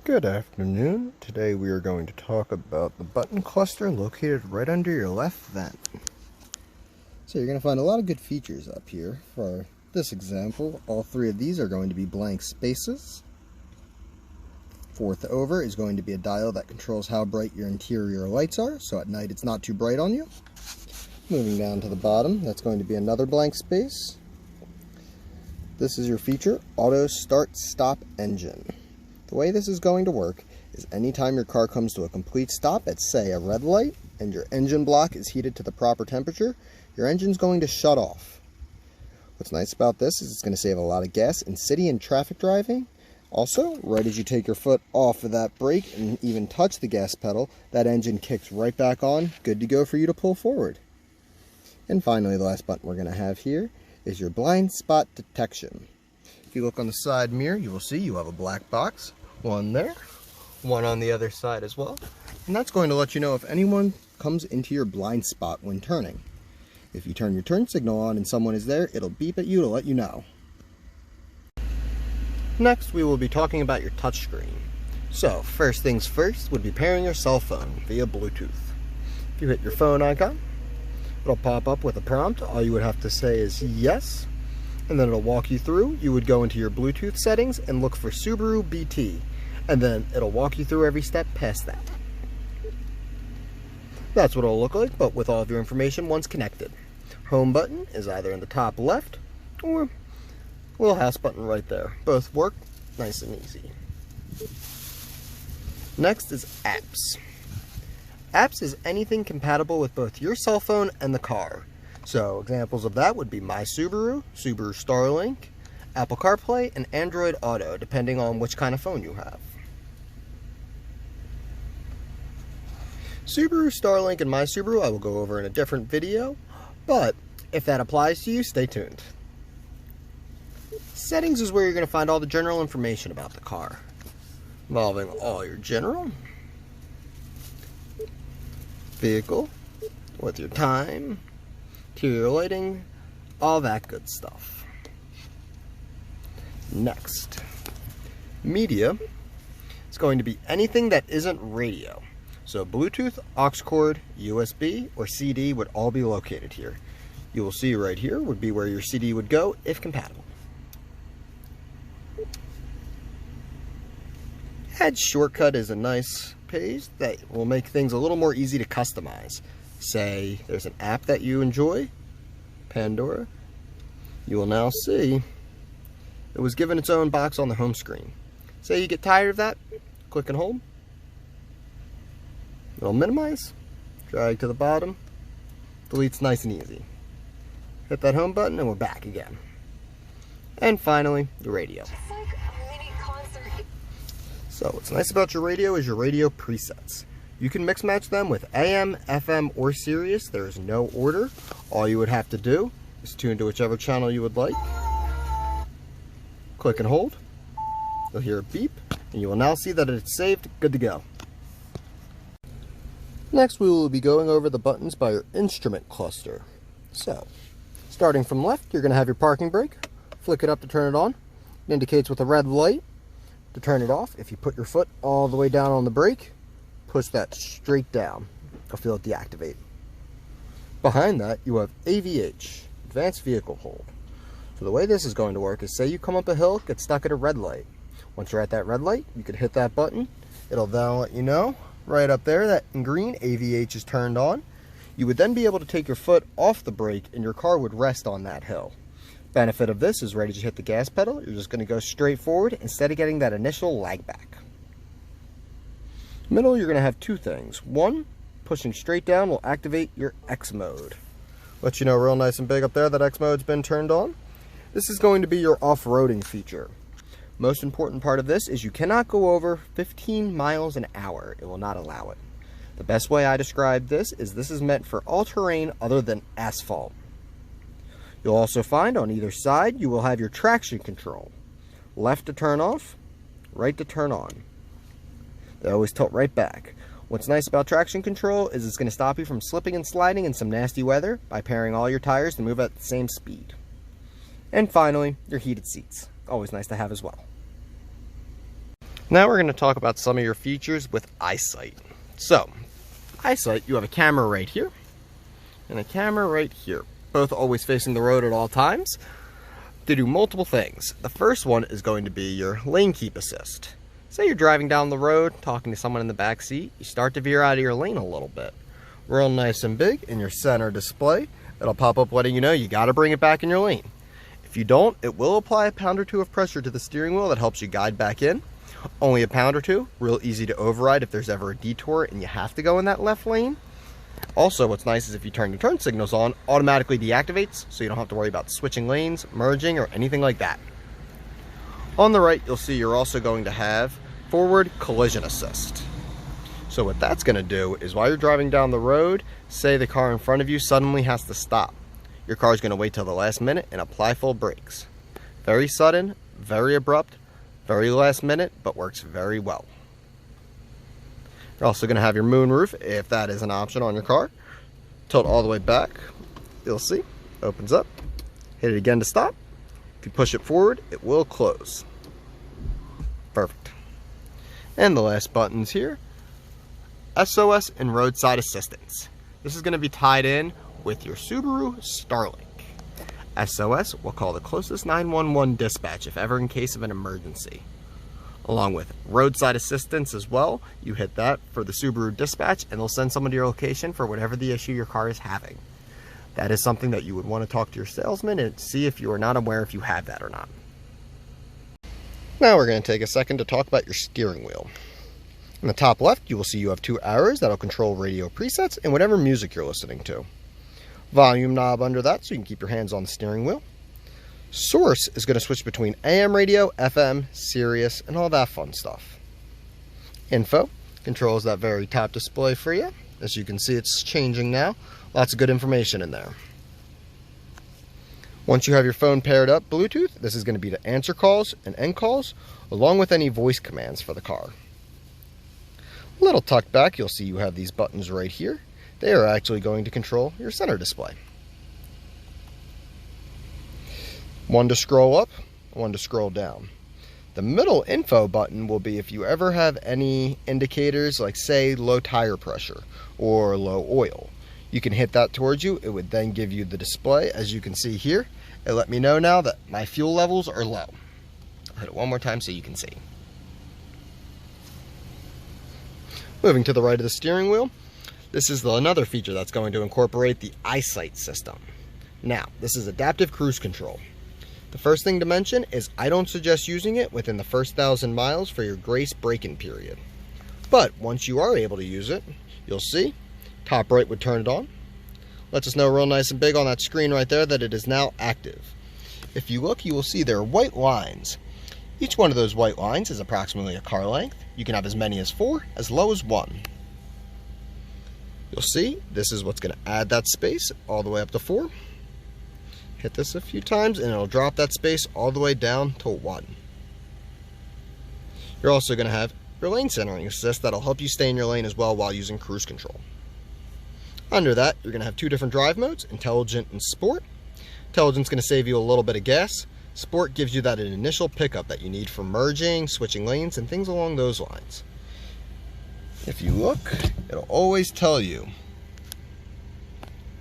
Good afternoon. Today we are going to talk about the button cluster located right under your left vent. So you're going to find a lot of good features up here. For this example, all three of these are going to be blank spaces. Fourth over is going to be a dial that controls how bright your interior lights are, so at night it's not too bright on you. Moving down to the bottom, that's going to be another blank space. This is your feature, Auto Start Stop Engine. The way this is going to work is anytime your car comes to a complete stop at, say, a red light, and your engine block is heated to the proper temperature, your engine's going to shut off. What's nice about this is it's going to save a lot of gas in city and traffic driving. Also, right as you take your foot off of that brake and even touch the gas pedal, that engine kicks right back on, good to go for you to pull forward. And finally, the last button we're going to have here is your blind spot detection. If you look on the side mirror, you will see you have a black box. One there, one on the other side as well. And that's going to let you know if anyone comes into your blind spot when turning. If you turn your turn signal on and someone is there, it'll beep at you to let you know. Next, we will be talking about your touchscreen. So, first things first would be pairing your cell phone via Bluetooth. If you hit your phone icon, it'll pop up with a prompt. All you would have to say is yes, and then it'll walk you through. You would go into your Bluetooth settings and look for Subaru BT, and then it'll walk you through every step past that. That's what it'll look like, but with all of your information once connected. Home button is either in the top left or a little house button right there. Both work nice and easy. Next is apps. Apps is anything compatible with both your cell phone and the car. So examples of that would be My Subaru, Subaru Starlink, Apple CarPlay, and Android Auto, depending on which kind of phone you have. Subaru Starlink and My Subaru I will go over in a different video, but if that applies to you, stay tuned. Settings is where you're going to find all the general information about the car, involving all your general, vehicle, with your time, interior lighting, all that good stuff. Next, media is going to be anything that isn't radio. So Bluetooth, aux cord, USB, or CD would all be located here. You will see right here would be where your CD would go if compatible. Add Shortcut is a nice page that will make things a little more easy to customize. Say there's an app that you enjoy, Pandora. You will now see it was given its own box on the home screen. Say you get tired of that, click and hold. It'll minimize, drag to the bottom, deletes nice and easy. Hit that home button and we're back again. And finally, the radio. So what's nice about your radio is your radio presets. You can mix match them with AM, FM, or Sirius. There is no order. All you would have to do is tune to whichever channel you would like. Click and hold. You'll hear a beep, and you will now see that it's saved, good to go. Next, we will be going over the buttons by your instrument cluster. So, starting from left, you're going to have your parking brake. Flick it up to turn it on. It indicates with a red light to turn it off. If you put your foot all the way down on the brake, push that straight down. You'll feel it deactivate. Behind that, you have AVH, Advanced Vehicle Hold. So the way this is going to work is, say you come up a hill, get stuck at a red light. Once you're at that red light, you can hit that button. It'll then let you know, right up there, that in green, AVH is turned on. You would then be able to take your foot off the brake and your car would rest on that hill. Benefit of this is right as you hit the gas pedal, you're just going to go straight forward instead of getting that initial lag back. Middle, you're going to have two things. One, pushing straight down will activate your X mode. Let you know real nice and big up there that X mode's been turned on. This is going to be your off-roading feature. Most important part of this is you cannot go over 15 miles an hour. It will not allow it. The best way I describe this is meant for all terrain other than asphalt. You'll also find on either side you will have your traction control. Left to turn off, right to turn on. They always tilt right back. What's nice about traction control is it's going to stop you from slipping and sliding in some nasty weather by pairing all your tires to move at the same speed. And finally, your heated seats. Always nice to have as well. Now we're going to talk about some of your features with EyeSight. So, EyeSight, you have a camera right here and a camera right here, both always facing the road at all times. They do multiple things. The first one is going to be your lane keep assist. Say you're driving down the road, talking to someone in the back seat, you start to veer out of your lane a little bit. Real nice and big in your center display. It'll pop up letting you know you got to bring it back in your lane. If you don't, it will apply a pound or two of pressure to the steering wheel that helps you guide back in. Only a pound or two, real easy to override if there's ever a detour and you have to go in that left lane. Also, what's nice is if you turn your turn signals on, automatically deactivates, so you don't have to worry about switching lanes, merging, or anything like that. On the right, you'll see you're also going to have forward collision assist. So what that's going to do is while you're driving down the road, say the car in front of you suddenly has to stop. Your car is going to wait till the last minute and apply full brakes. Very sudden, very abrupt, very last minute, but works very well. You're also going to have your moonroof, if that is an option on your car. Tilt all the way back, you'll see, opens up. Hit it again to stop. If you push it forward, it will close. Perfect. And the last buttons here, SOS and roadside assistance. This is going to be tied in with your Subaru Starlink. SOS will call the closest 911 dispatch if ever in case of an emergency. Along with roadside assistance as well, you hit that for the Subaru dispatch and they'll send someone to your location for whatever the issue your car is having. That is something that you would want to talk to your salesman and see if you are not aware if you have that or not. Now we're going to take a second to talk about your steering wheel. In the top left, you will see you have two arrows that'll control radio presets and whatever music you're listening to. Volume knob under that so you can keep your hands on the steering wheel. Source is going to switch between AM radio, FM, Sirius, and all that fun stuff. Info controls that very top display for you. As you can see, it's changing now. Lots of good information in there. Once you have your phone paired up Bluetooth, this is going to be to answer calls and end calls, along with any voice commands for the car. A little tucked back, you'll see you have these buttons right here. They are actually going to control your center display. One to scroll up, one to scroll down. The middle info button will be if you ever have any indicators like say low tire pressure or low oil. You can hit that towards you. It would then give you the display. As you can see here, it let me know now that my fuel levels are low. I'll hit it one more time so you can see. Moving to the right of the steering wheel, this is another feature that's going to incorporate the EyeSight system. Now, this is adaptive cruise control. The first thing to mention is I don't suggest using it within the first 1,000 miles for your grace break-in period. But once you are able to use it, you'll see, top right would turn it on. Lets us know real nice and big on that screen right there that it is now active. If you look, you will see there are white lines. Each one of those white lines is approximately a car length. You can have as many as 4, as low as 1. You'll see, this is what's going to add that space all the way up to 4. Hit this a few times and it'll drop that space all the way down to 1. You're also going to have your lane centering assist that'll help you stay in your lane as well while using cruise control. Under that, you're going to have two different drive modes, Intelligent and Sport. Intelligent's going to save you a little bit of gas. Sport gives you that initial pickup that you need for merging, switching lanes, and things along those lines. If you look, it'll always tell you